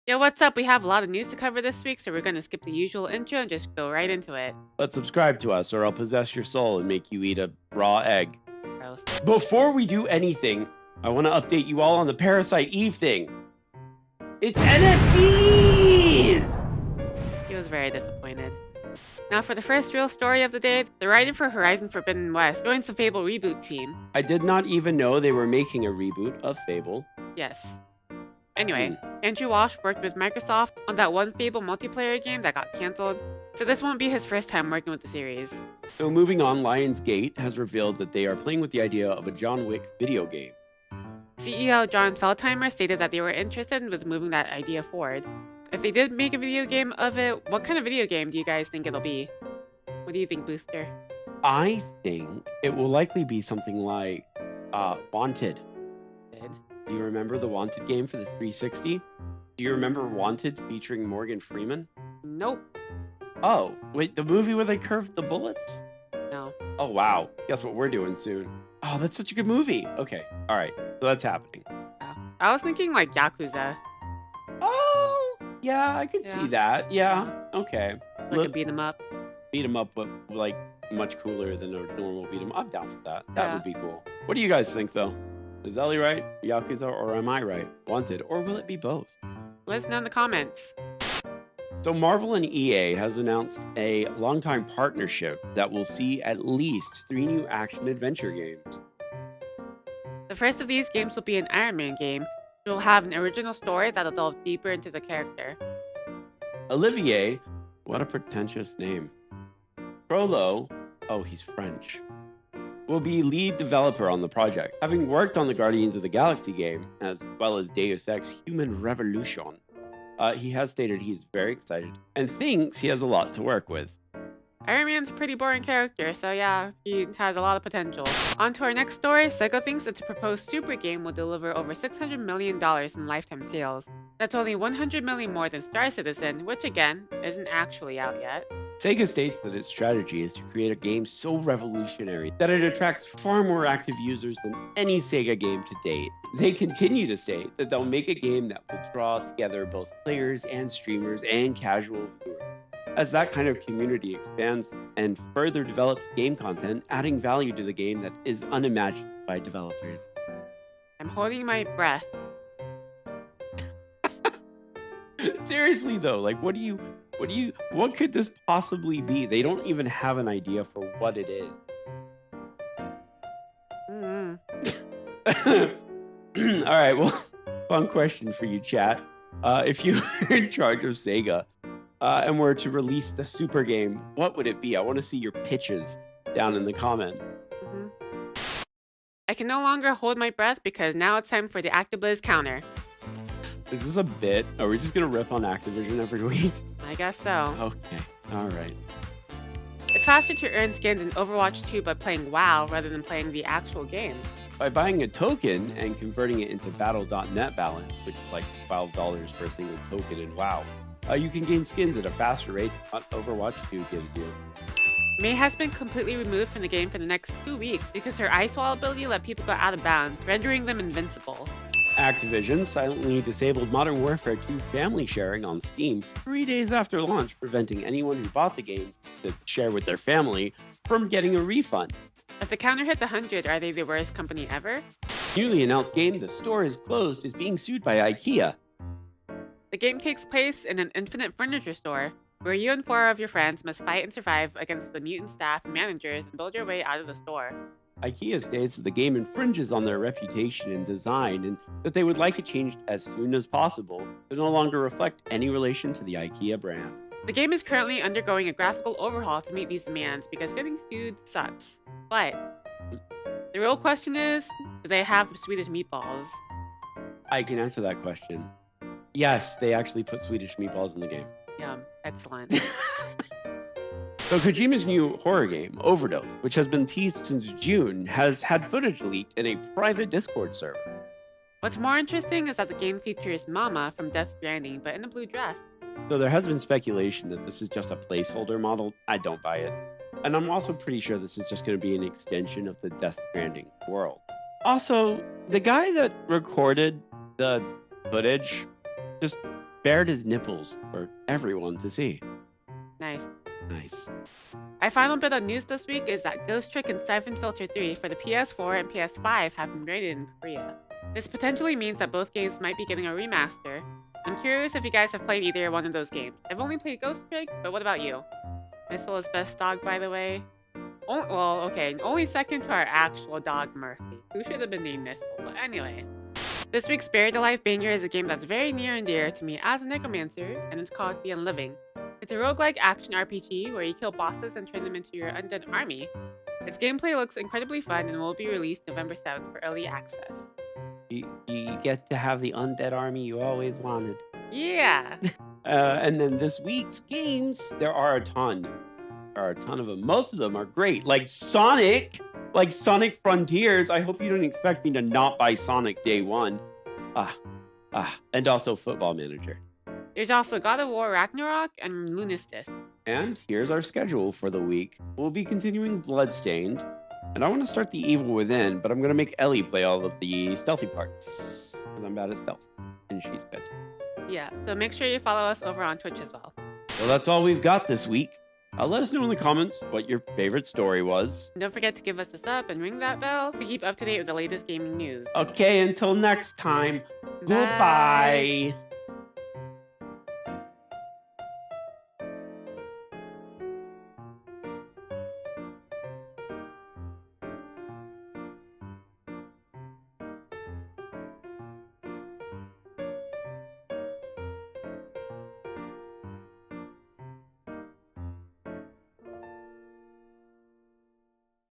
Yo, what's up? We have a lot of news to cover this week, so we're going to skip the usual intro and just go right into it. But subscribe to us or I'll possess your soul and make you eat a raw egg. Gross. Before we do anything, I want to update you all on the Parasite Eve thing. It's NFTs! He was very disappointed. Now for the first real story of the day, the writer for Horizon Forbidden West joins the Fable reboot team. I did not even know they were making a reboot of Fable. Yes. Anyway, Andrew Walsh worked with Microsoft on that one Fable multiplayer game that got cancelled, so this won't be his first time working with the series. So moving on, Lionsgate has revealed that they are playing with the idea of a John Wick video game. CEO John Feldheimer stated that they were interested with moving that idea forward. If they did make a video game of it, what kind of video game do you guys think it'll be? What do you think, Booster? I think it will likely be something like Wanted. Do you remember the Wanted game for the 360? Do you remember Wanted featuring Morgan Freeman? Nope. Oh, wait, the movie where they curved the bullets? No. Oh, wow. Guess what we're doing soon? Oh, that's such a good movie. Okay, all right. So that's happening. Oh. I was thinking like Yakuza. Oh, yeah, I could see that. Yeah, okay. Like a beat 'em up. Beat 'em up, but like much cooler than a normal beat 'em. I'm down for that. That would be cool. What do you guys think, though? Is Ellie right, Yakuza, or am I right? Wanted, or will it be both? Let us know in the comments. So Marvel and EA has announced a long-time partnership that will see at least 3 new action-adventure games. The first of these games will be an Iron Man game, which will have an original story that'll delve deeper into the character. Olivier, what a pretentious name. Frollo, oh, he's French, will be lead developer on the project, having worked on the Guardians of the Galaxy game, as well as Deus Ex Human Revolution. He has stated he's very excited and thinks he has a lot to work with. Iron Man's a pretty boring character, so yeah, he has a lot of potential. On to our next story, Sega thinks its proposed Super game will deliver over $600 million in lifetime sales. That's only $100 million more than Star Citizen, which again, isn't actually out yet. Sega states that its strategy is to create a game so revolutionary that it attracts far more active users than any Sega game to date. They continue to state that they'll make a game that will draw together both players and streamers and casual viewers. As that kind of community expands and further develops game content, adding value to the game that is unimagined by developers. I'm holding my breath. Seriously though, like what could this possibly be? They don't even have an idea for what it is. All right, well, fun question for you, chat. If you were in charge of Sega and were to release the Super game, what would it be? I want to see your pitches down in the comments. I can no longer hold my breath because now it's time for the ActiBliz counter. Is this a bit? Are we just gonna rip on Activision every week? I guess so. Okay, all right. It's faster to earn skins in Overwatch 2 by playing WoW rather than playing the actual game. By buying a token and converting it into Battle.net balance, which is like $12 for a single token in WoW, you can gain skins at a faster rate than what Overwatch 2 gives you. Mei has been completely removed from the game for the next 2 weeks because her Ice Wall ability let people go out of bounds, rendering them invincible. Activision silently disabled Modern Warfare 2 family sharing on Steam 3 days after launch, preventing anyone who bought the game to share with their family from getting a refund. If the counter hits 100, are they the worst company ever? Newly announced game The Store is Closed is being sued by IKEA. The game takes place in an infinite furniture store, where you and 4 of your friends must fight and survive against the mutant staff and managers and build your way out of the store. IKEA states that the game infringes on their reputation and design and that they would like it changed as soon as possible to no longer reflect any relation to the IKEA brand. The game is currently undergoing a graphical overhaul to meet these demands because getting sued sucks. But the real question is, do they have Swedish meatballs? I can answer that question. Yes, they actually put Swedish meatballs in the game. Yum, excellent. So Kojima's new horror game, Overdose, which has been teased since June, has had footage leaked in a private Discord server. What's more interesting is that the game features Mama from Death Stranding, but in a blue dress. So there has been speculation that this is just a placeholder model. I don't buy it. And I'm also pretty sure this is just going to be an extension of the Death Stranding world. Also, the guy that recorded the footage just bared his nipples for everyone to see. Nice. Nice. Our final bit of news this week is that Ghost Trick and Siphon Filter 3 for the PS4 and PS5 have been rated in Korea. This potentially means that both games might be getting a remaster. I'm curious if you guys have played either one of those games. I've only played Ghost Trick, but what about you? Missile is best dog, by the way. Well, okay, only second to our actual dog, Murphy, who should have been named Missile, but anyway. This week's Buried Alive banger is a game that's very near and dear to me as a necromancer, and it's called The Unliving. It's a roguelike action RPG where you kill bosses and turn them into your undead army. Its gameplay looks incredibly fun and will be released November 7th for early access. You get to have the undead army you always wanted. Yeah! And then this week's games, there are a ton. There are a ton of them. Most of them are great, like Sonic Frontiers. I hope you don't expect me to not buy Sonic day one. And also Football Manager. There's also God of War Ragnarok and Lunistis. And here's our schedule for the week. We'll be continuing Bloodstained. And I want to start The Evil Within, but I'm going to make Ellie play all of the stealthy parts. Because I'm bad at stealth. And she's good. Yeah, so make sure you follow us over on Twitch as well. Well, that's all we've got this week. Let us know in the comments what your favorite story was. And don't forget to give us a sub and ring that bell to keep up to date with the latest gaming news. Okay, until next time. Bye. Goodbye.